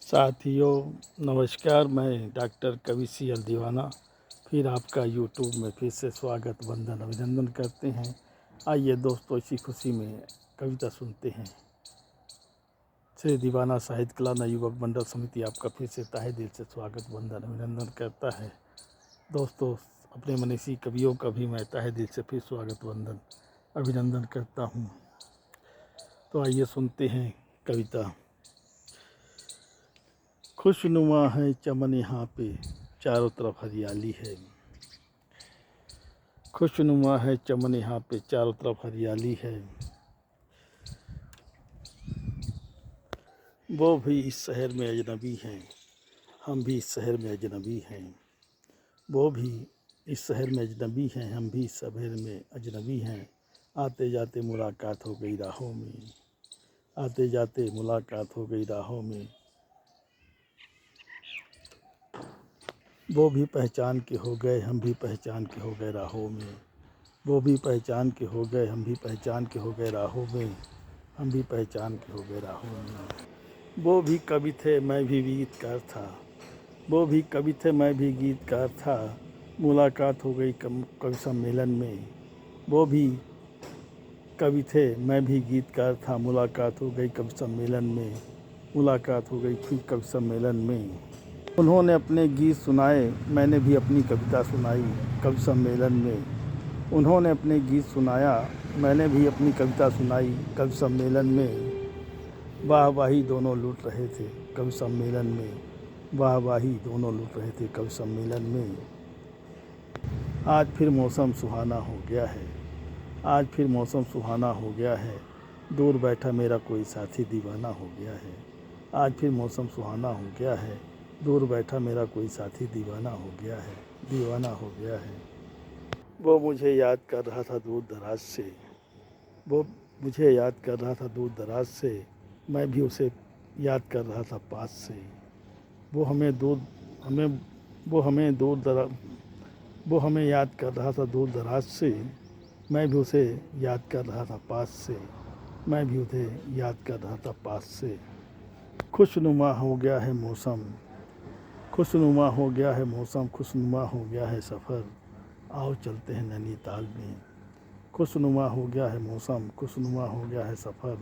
साथियों नमस्कार। मैं डॉक्टर कवि CL दीवाना फिर आपका यूट्यूब में फिर से स्वागत वंदन अभिनंदन करते हैं। आइए दोस्तों, इसी खुशी में कविता सुनते हैं। श्री दीवाना साहित्य कला नवयुवक मंडल समिति आपका फिर से तहे दिल से स्वागत वंदन अभिनंदन करता है। दोस्तों, अपने मनीषी कवियों का भी मैं तहे दिल से फिर स्वागत वंदन अभिनंदन करता हूँ। तो आइए सुनते हैं कविता। खुशनुमा है चमन यहाँ पे, चारों तरफ हरियाली है। खुशनुमा है चमन यहाँ पे, चारों तरफ हरियाली है। वो भी इस शहर में अजनबी हैं, हम भी इस शहर में अजनबी हैं। वो भी इस शहर में अजनबी हैं, हम भी इस शहर में अजनबी हैं। आते जाते मुलाकात हो गई राहों में, आते जाते मुलाकात हो गई राहों में। वो भी पहचान के हो गए, हम भी पहचान के हो गए राहों में। वो भी पहचान के हो गए, हम भी पहचान के हो गए राहों में। हम भी पहचान के हो गए राहों में। वो भी कवि थे, मैं भी गीतकार था। वो भी कवि थे, मैं भी गीतकार था। मुलाकात हो गई कवि सम्मेलन में। वो भी कवि थे, मैं भी गीतकार था। मुलाकात हो गई कवि सम्मेलन में। मुलाकात हो गई फिर कवि सम्मेलन में। उन्होंने अपने गीत सुनाए, मैंने भी अपनी कविता सुनाई कवि सम्मेलन में। उन्होंने अपने गीत सुनाया, मैंने भी अपनी कविता सुनाई कवि सम्मेलन में। वाहवाही दोनों लूट रहे थे कवि सम्मेलन में। वाहवाही दोनों लूट रहे थे कवि सम्मेलन में। आज फिर मौसम सुहाना हो गया है, आज फिर मौसम सुहाना हो गया है। दूर बैठा मेरा कोई साथी दीवाना हो गया है। आज फिर मौसम सुहाना हो गया है, दूर बैठा मेरा कोई साथी दीवाना हो गया है, दीवाना हो गया है। वो मुझे याद कर रहा था दूर दराज से, वो मुझे याद कर रहा था दूर दराज से। मैं भी उसे याद कर रहा था पास से। वो हमें याद कर रहा था दूर दराज से। मैं भी उसे याद कर रहा था पास से। मैं भी उसे याद कर रहा था पास से। खुशनुमा हो गया है मौसम, खुशनुमा हो गया है मौसम, खुशनुमा हो गया है सफ़र। आओ चलते हैं नैनीताल में। खुशनुमा हो गया है मौसम, खुशनुमा हो गया है सफ़र।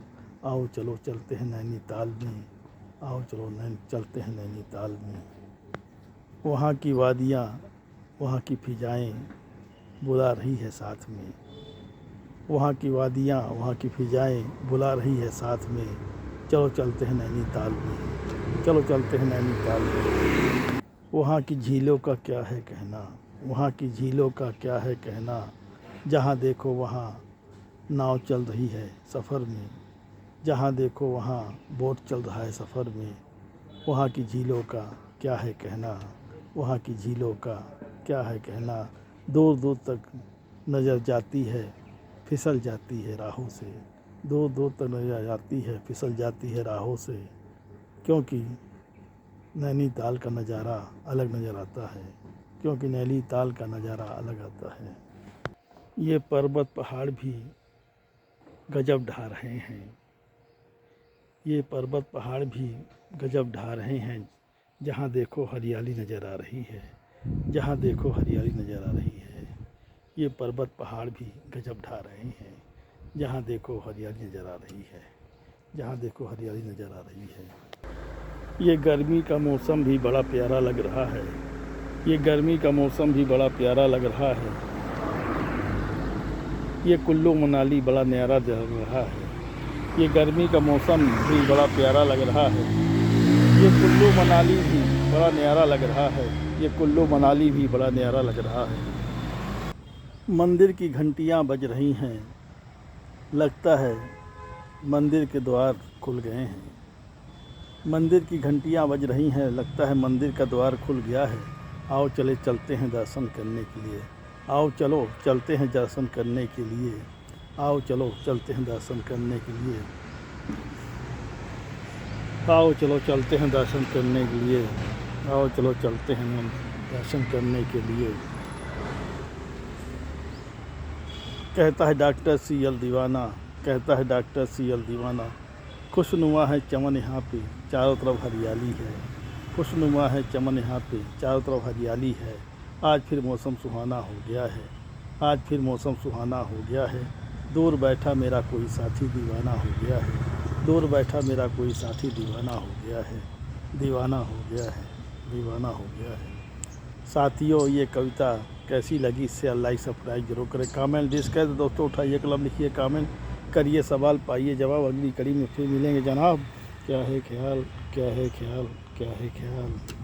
आओ चलो चलते हैं नैनीताल में। आओ चलो चलते हैं नैनीताल में। वहाँ की वादियाँ, वहाँ की फिजाएँ बुला रही है साथ में। वहाँ की वादियाँ, वहाँ की फिजाएँ बुला रही है साथ में। चलो चलते हैं नैनीताल में, चलो चलते हैं नैनीताल में। वहाँ की झीलों का क्या है कहना, वहाँ की झीलों का क्या है कहना। जहाँ देखो वहाँ नाव चल रही है सफ़र में। जहाँ देखो वहाँ बोट चल रहा है सफ़र में। वहाँ की झीलों का क्या है कहना, वहाँ की झीलों का क्या है कहना। दूर दूर तक नज़र जाती है, फिसल जाती है राहों से। दूर दूर तक नज़र जाती है, फिसल जाती है राहों से। क्योंकि नैनीताल का नज़ारा अलग नज़र आता है, क्योंकि नैनीताल का नज़ारा अलग आता है। ये पर्वत पहाड़ भी गजब ढा रहे हैं, ये पर्वत पहाड़ भी गजब ढा रहे हैं। जहाँ देखो हरियाली नज़र आ रही है, जहाँ देखो हरियाली नज़र आ रही है। ये पर्वत पहाड़ भी गजब ढा रहे हैं, जहाँ देखो हरियाली नज़र आ रही है, जहाँ देखो हरियाली नज़र आ रही है। ये गर्मी का मौसम भी बड़ा प्यारा लग रहा है, ये गर्मी का मौसम भी बड़ा प्यारा लग रहा है। ये कुल्लू मनाली बड़ा न्यारा लग रहा है, ये गर्मी का मौसम भी बड़ा प्यारा लग रहा है। ये कुल्लू मनाली भी बड़ा न्यारा लग रहा है, ये कुल्लू मनाली भी बड़ा न्यारा लग रहा है। मंदिर की घंटियाँ बज रही हैं, लगता है मंदिर के द्वार खुल गए हैं। मंदिर की घंटियाँ बज रही हैं, लगता है मंदिर का द्वार खुल गया है। आओ चलते हैं दर्शन करने के लिए। आओ चलो चलते हैं दर्शन करने के लिए। आओ चलो चलते हैं दर्शन करने के लिए। आओ चलो चलते हैं दर्शन करने के लिए। आओ चलो चलते हैं दर्शन करने के लिए। कहता है डॉक्टर CL दीवाना, कहता है डॉक्टर CL दीवाना। खुशनुमा है चमन यहाँ पे, चारों तरफ हरियाली है। खुशनुमा है चमन यहाँ पे, चारों तरफ हरियाली है। आज फिर मौसम सुहाना हो गया है, आज फिर मौसम सुहाना हो गया है। दूर बैठा मेरा कोई साथी दीवाना हो गया है, दूर बैठा मेरा कोई साथी दीवाना हो गया है, दीवाना हो गया है, दीवाना हो गया है। साथियों, ये कविता कैसी लगी इससे लाइक सब्सक्राइब जरूर करें, कमेंट डिस्क है तो दोस्तों उठाइए कलम, लिखिए कमेंट करिए, सवाल पाइए जवाब। अगली कड़ी में फिर मिलेंगे जनाब। क्या है ख्याल, क्या है ख्याल, क्या है ख्याल।